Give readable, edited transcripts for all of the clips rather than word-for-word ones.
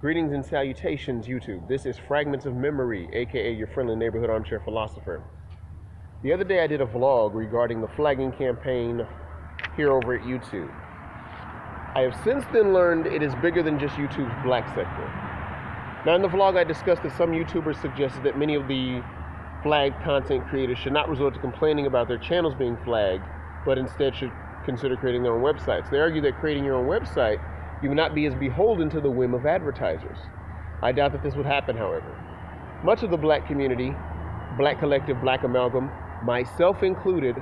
Greetings and salutations, YouTube. This is Fragments of Memory, aka your friendly neighborhood armchair philosopher. The other day I did a vlog regarding the flagging campaign here over at YouTube. I have since then learned it is bigger than just YouTube's black sector. Now in the vlog I discussed that some YouTubers suggested that many of the flagged content creators should not resort to complaining about their channels being flagged, but instead should consider creating their own websites. They argue that creating your own website, you would not be as beholden to the whim of advertisers. I doubt that this would happen, however. Much of the black community, black collective, black amalgam, myself included,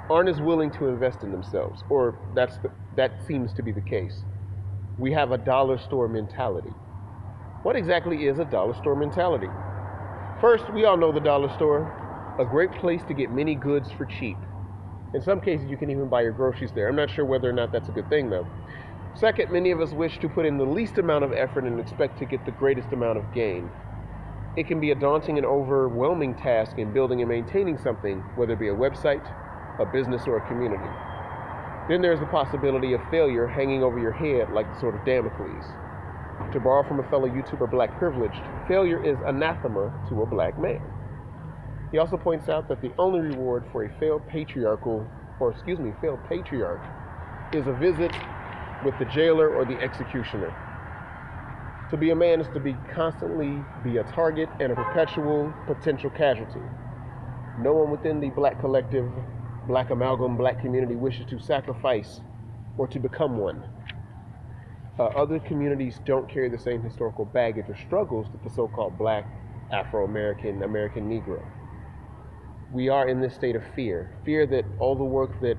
aren't as willing to invest in themselves, or that seems to be the case. We have a dollar store mentality. What exactly is a dollar store mentality? First, we all know the dollar store, a great place to get many goods for cheap. In some cases, you can even buy your groceries there. I'm not sure whether or not that's a good thing, though. Second, many of us wish to put in the least amount of effort and expect to get the greatest amount of gain. It can be a daunting and overwhelming task in building and maintaining something, whether it be a website, a business, or a community. Then there's the possibility of failure hanging over your head like the sword of Damocles. To borrow from a fellow YouTuber, Black Privileged, failure is anathema to a black man. He also points out that the only reward for a failed patriarch is a visit with the jailer or the executioner. To be a man is to be constantly be a target and a perpetual potential casualty. No one within the black collective, black amalgam, black community wishes to sacrifice or to become one. Other communities don't carry the same historical baggage or struggles that the so-called black, Afro-American, American Negro. We are in this state of fear that all the work that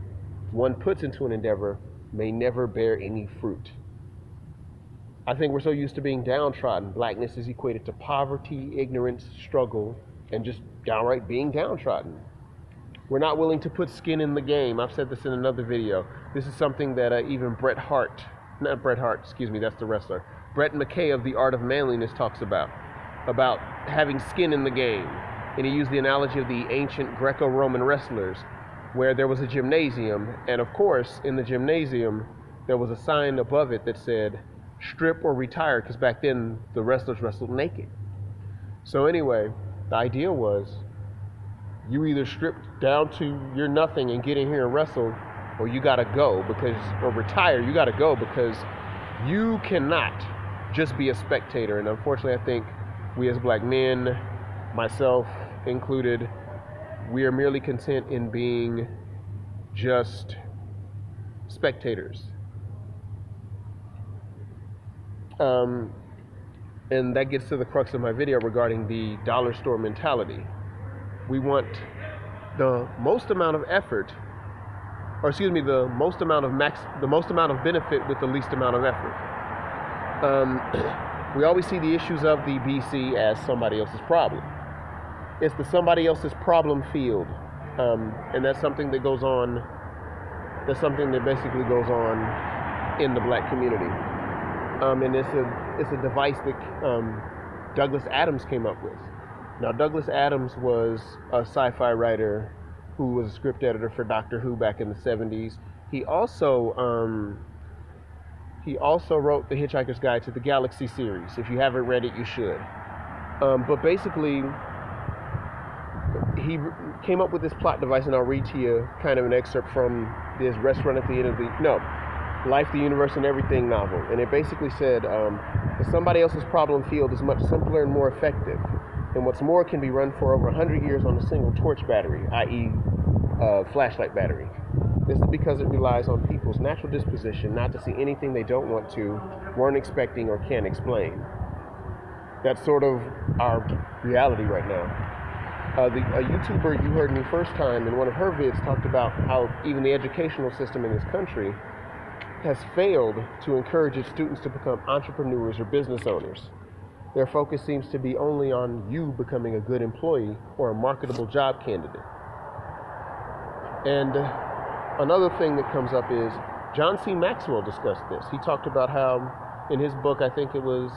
one puts into an endeavor may never bear any fruit. I think we're so used to being downtrodden. Blackness is equated to poverty, ignorance, struggle, and just downright being downtrodden. We're not willing to put skin in the game. I've said this in another video. This is something that even Brett McKay of The Art of Manliness talks about having skin in the game. And he used the analogy of the ancient Greco-Roman wrestlers, where there was a gymnasium, and of course, in the gymnasium, there was a sign above it that said, strip or retire, because back then, the wrestlers wrestled naked. So anyway, the idea was, you either strip down to your nothing and get in here and wrestle, or you gotta go, or retire, you gotta go, because you cannot just be a spectator. And unfortunately, I think we as black men, myself included, we are merely content in being just spectators. And that gets to the crux of my video regarding the dollar store mentality. We want the most amount of effort, the most amount of benefit with the least amount of effort. We always see the issues of the BC as somebody else's problem. It's the somebody else's problem field, and that's something that goes on. That's something that basically goes on in the black community, and it's a device that Douglas Adams came up with. Now, Douglas Adams was a sci-fi writer who was a script editor for Doctor Who back in the 70s. He also wrote The Hitchhiker's Guide to the Galaxy series. If you haven't read it, you should. But basically, he came up with this plot device, and I'll read to you kind of an excerpt from this Restaurant at the End of Life, the Universe, and Everything novel. And it basically said, the somebody else's problem field is much simpler and more effective. And what's more, can be run for over 100 years on a single torch battery, i.e. Flashlight battery. This is because it relies on people's natural disposition not to see anything they don't want to, weren't expecting, or can't explain. That's sort of our reality right now. A YouTuber you heard me first time in one of her vids talked about how even the educational system in this country has failed to encourage its students to become entrepreneurs or business owners. Their focus seems to be only on you becoming a good employee or a marketable job candidate. And another thing that comes up is John C. Maxwell discussed this. He talked about how in his book, I think it was,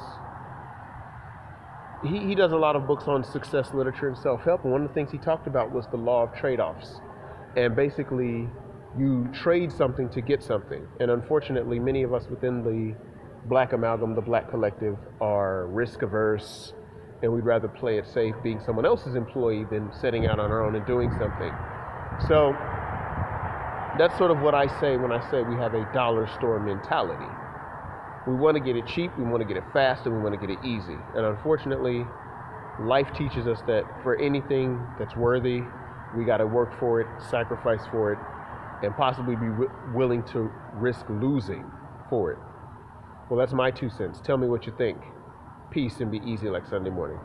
he does a lot of books on success literature and self-help, and one of the things he talked about was the law of trade-offs. And basically, you trade something to get something. And unfortunately, many of us within the Black Amalgam, the Black Collective, are risk averse, and we'd rather play it safe being someone else's employee than setting out on our own and doing something. So that's sort of what I say when I say we have a dollar store mentality. We want to get it cheap, we want to get it fast, and we want to get it easy. And unfortunately, life teaches us that for anything that's worthy, we got to work for it, sacrifice for it, and possibly be willing to risk losing for it. Well, that's my 2 cents. Tell me what you think. Peace and be easy like Sunday morning.